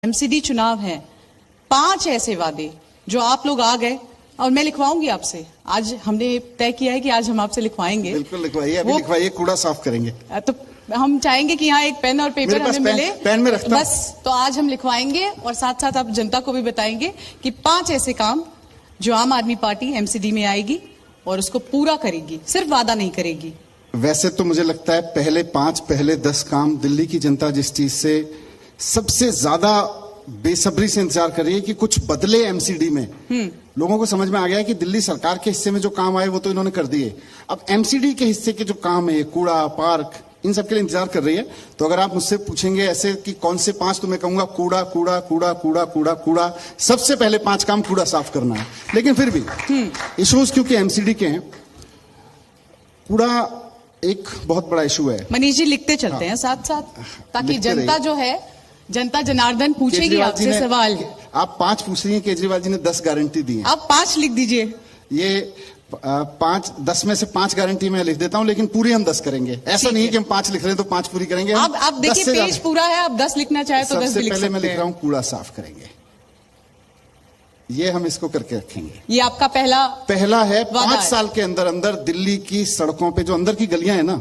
MCD चुनाव है, 5 ऐसे वादे जो आप लोग आ गए और मैं लिखवाऊंगी आपसे। आज हमने तय किया है कि आज हम आपसे लिखवाएंगे। बिल्कुल लिखवाइए, अभी लिखवाइए, कूड़ा साफ करेंगे। तो हम चाहेंगे कि यहाँ एक पेन और पेपर हमें मिले, पेन में रखता बस। तो आज हम लिखवाएंगे और साथ साथ आप जनता को भी बताएंगे कि 5 ऐसे काम जो आम आदमी पार्टी एमसीडी में आएगी और उसको पूरा करेगी, सिर्फ वादा नहीं करेगी। वैसे तो मुझे लगता है पहले 5 पहले 10 काम दिल्ली की जनता जिस चीज से सबसे ज्यादा बेसब्री से इंतजार कर रही है कि कुछ बदले एमसीडी में। लोगों को समझ में आ गया है कि दिल्ली सरकार के हिस्से में जो काम आए वो तो इन्होंने कर दिए, अब एमसीडी के हिस्से के जो काम है, कूड़ा, पार्क, इन सब के लिए इंतजार कर रही है। तो अगर आप मुझसे पूछेंगे ऐसे कि कौन से 5, तो मैं कहूंगा कूड़ा कूड़ा कूड़ा कूड़ा कूड़ा कूड़ा। सबसे पहले 5 काम कूड़ा साफ करना है। लेकिन फिर भी इश्यूज क्योंकि एमसीडी के हैं, कूड़ा एक बहुत बड़ा इशू है। मनीष जी लिखते चलते हैं साथ साथ, ताकि जनता जो है, जनता जनार्दन पूछेगी आपसे सवाल। आप 5 पूछ रही हैं, केजरीवाल जी ने 10 गारंटी दी है। आप 5 लिख दीजिए। ये 10 में से 5 गारंटी मैं लिख देता हूं, लेकिन पूरी हम 10 करेंगे। ऐसा नहीं कि हम 5 लिख रहे हैं तो 5 पूरी करेंगे। आप देखिए पेज पूरा है, आप 10 लिखना चाहे तो 10 भी लिख सकते हैं। पहले मैं लिख रहा हूं कूड़ा साफ करेंगे, ये हम इसको करके रखेंगे। ये आपका पहला है। 5 साल के अंदर अंदर दिल्ली की सड़कों पे जो अंदर की गलियां है ना,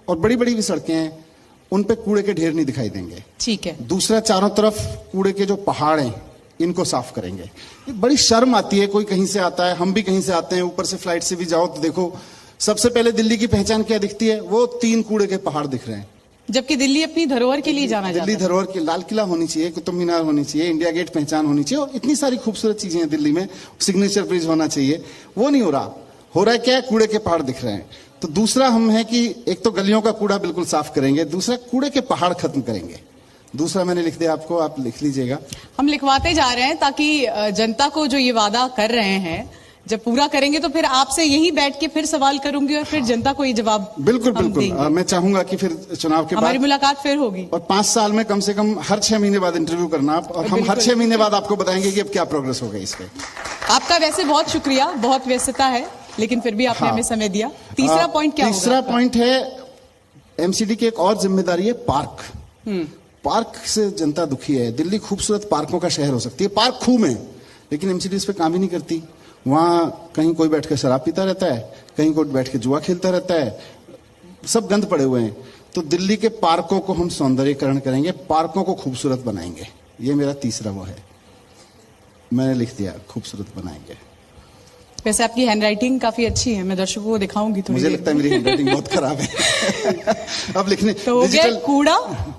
और बड़ी बड़ी भी सड़कें हैं, उन पे कूड़े के ढेर नहीं दिखाई देंगे। ठीक है। दूसरा, चारों तरफ कूड़े के जो पहाड़ हैं इनको साफ करेंगे। ये बड़ी शर्म आती है, कोई कहीं से आता है, हम भी कहीं से आते हैं, ऊपर से फ्लाइट से भी जाओ तो देखो सबसे पहले दिल्ली की पहचान क्या दिखती है? वो 3 कूड़े के पहाड़ दिख रहे हैं। जबकि दिल्ली अपनी धरोहर के लिए जाना जाता है। दिल्ली धरोहर की लाल किला होनी चाहिए, कुतुब मीनार होनी चाहिए, इंडिया गेट पहचान होनी चाहिए, और इतनी सारी खूबसूरत चीजें हैं दिल्ली में। सिग्नेचर ब्रिज होना चाहिए, वो नहीं हो रहा। हो रहा है क्या? कूड़े के पहाड़ दिख रहे हैं। तो दूसरा हम है कि एक तो गलियों का कूड़ा बिल्कुल साफ करेंगे, दूसरा कूड़े के पहाड़ खत्म करेंगे। दूसरा मैंने लिख दिया आपको, आप लिख लीजिएगा। हम लिखवाते जा रहे हैं ताकि जनता को जो ये वादा कर रहे हैं जब पूरा करेंगे तो फिर आपसे यहीं बैठ के फिर सवाल करूंगी और फिर जनता को ये जवाब बिल्कुल बिल्कुल मैं चाहूंगा कि फिर चुनाव के बाद हमारी मुलाकात फिर होगी। और 5 साल में कम से कम हर 6 महीने बाद इंटरव्यू करना आप, और हम हर 6 महीने बाद आपको बताएंगे कि अब क्या प्रोग्रेस हो गई इस पे। आपका वैसे बहुत शुक्रिया, बहुत व्यस्तता है, लेकिन फिर भी आपने हमें समय दिया। तीसरा पॉइंट क्या होगा? तीसरा पॉइंट है एमसीडी की एक और जिम्मेदारी है पार्क। पार्क से जनता दुखी है। दिल्ली खूबसूरत पार्कों का शहर हो सकती है, पार्क खूब है, लेकिन एमसीडी इस पे काम ही नहीं करती। वहां कहीं कोई बैठ कर शराब पीता रहता है, कहीं कोई बैठ के जुआ खेलता रहता है, सब गंद पड़े हुए हैं। तो दिल्ली के पार्कों को हम सौंदर्यीकरण करेंगे, पार्कों को खूबसूरत बनाएंगे। ये मेरा तीसरा वो है, मैंने लिख दिया, खूबसूरत बनाएंगे। वैसे आपकी हैंडराइटिंग काफी अच्छी है, मैं दर्शकों को दिखाऊंगी थोड़ी। मुझे लगता है मेरी हैंडराइटिंग बहुत खराब है। अब लिखने तो हो गया कूड़ा,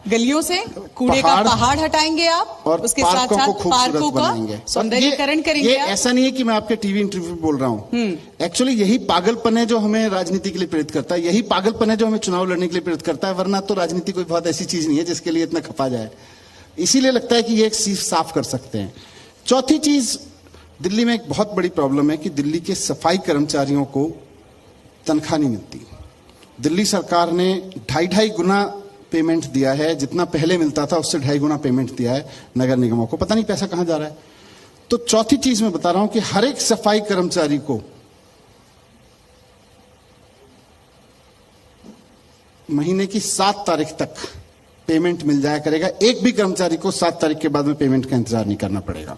गलियों से कूड़े का पहाड़ हटाएंगे आप, और उसके साथ साथ पार्कों का सौंदर्यीकरण करेंगे। ये ऐसा नहीं है कि मैं आपके टीवी इंटरव्यू बोल रहा हूँ। एक्चुअली यही पागलपन है जो हमें राजनीति के लिए प्रेरित करता है, यही पागलपन है जो हमें चुनाव लड़ने के लिए प्रेरित करता है। वरना तो राजनीति कोई बहुत ऐसी चीज नहीं है जिसके लिए इतना खपा जाए। इसीलिए लगता है कि ये एक चीज साफ कर सकते हैं। चौथी चीज, दिल्ली में एक बहुत बड़ी प्रॉब्लम है कि दिल्ली के सफाई कर्मचारियों को तनख्वाह नहीं मिलती। दिल्ली सरकार ने 2.5 गुना पेमेंट दिया है, जितना पहले मिलता था उससे 2.5 गुना पेमेंट दिया है नगर निगमों को। पता नहीं पैसा कहां जा रहा है। तो चौथी चीज मैं बता रहा हूं कि हर एक सफाई कर्मचारी को महीने की 7 तारीख तक पेमेंट मिल जाया करेगा। एक भी कर्मचारी को 7 तारीख के बाद में पेमेंट का इंतजार नहीं करना पड़ेगा।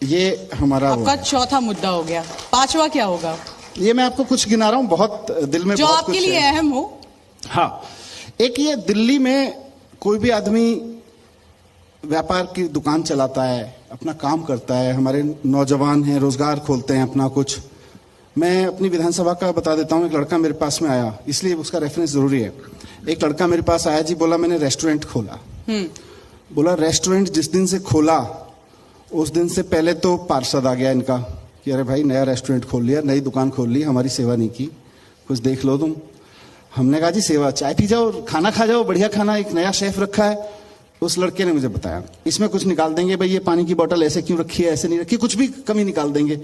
ये हमारा आपका चौथा मुद्दा हो गया। 5वां क्या होगा? ये मैं आपको कुछ गिना रहा हूं, बहुत दिल में जो बहुत आपके कुछ लिए है। अहम हो। हाँ, एक ये दिल्ली में कोई भी आदमी व्यापार की दुकान चलाता है, अपना काम करता है। हमारे नौजवान हैं, रोजगार खोलते हैं अपना कुछ। मैं अपनी विधानसभा का बता देता हूं। एक लड़का मेरे पास में आया, इसलिए उसका रेफरेंस जरूरी है। एक लड़का मेरे पास आया जी, बोला मैंने रेस्टोरेंट खोला। बोला रेस्टोरेंट जिस दिन से खोला उस दिन से पहले तो पार्षद आ गया इनका कि अरे भाई नया रेस्टोरेंट खोल लिया, नई दुकान खोल ली, हमारी सेवा नहीं की, कुछ देख लो तुम। हमने कहा जी सेवा, चाय पी जाओ, खाना खा जाओ, बढ़िया खाना, एक नया शेफ रखा है। उस लड़के ने मुझे बताया इसमें कुछ निकाल देंगे, भाई ये पानी की बोतल ऐसे क्यों रखी है, ऐसे नहीं रखी, कुछ भी कमी निकाल देंगे।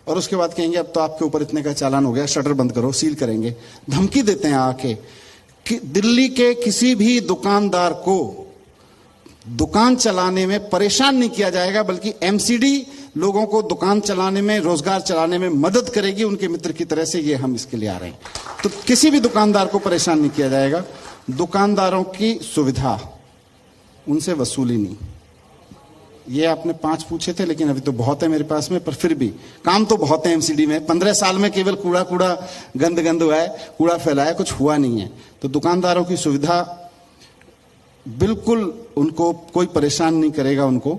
और उसके बाद कहेंगे अब तो आपके ऊपर इतने का चालान हो गया, शटर बंद करो, सील करेंगे। धमकी देते हैं आके कि दिल्ली के किसी भी दुकानदार को दुकान चलाने में परेशान नहीं किया जाएगा, बल्कि एमसीडी लोगों को दुकान चलाने में, रोजगार चलाने में मदद करेगी उनके मित्र की तरह से। ये हम इसके लिए आ रहे हैं। तो किसी भी दुकानदार को परेशान नहीं किया जाएगा। दुकानदारों की सुविधा, उनसे वसूली नहीं। ये आपने 5 पूछे थे, लेकिन अभी तो बहुत है मेरे पास में, पर फिर भी काम तो बहुत है एमसीडी में। 15 साल में केवल कूड़ा गंद हुआ है, कूड़ा फैलाया, कुछ हुआ नहीं है। तो दुकानदारों की सुविधा बिल्कुल, उनको कोई परेशान नहीं करेगा उनको।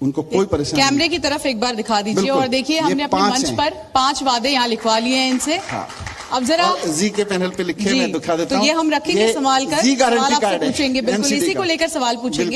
उनको कोई परेशानी। कैमरे की तरफ एक बार दिखा दीजिए और देखिए हमने अपने मंच पर 5 वादे यहाँ लिखवा लिए हैं इनसे। हाँ। अब जरा जी के पैनल पे लिखे, मैं दिखा देता हूं। तो ये हम रखेंगे संभाल कर, जी सवाल गारंटी आपसे कार्ड है, पूछेंगे, बिल्कुल MCD इसी को का। लेकर सवाल पूछेंगे।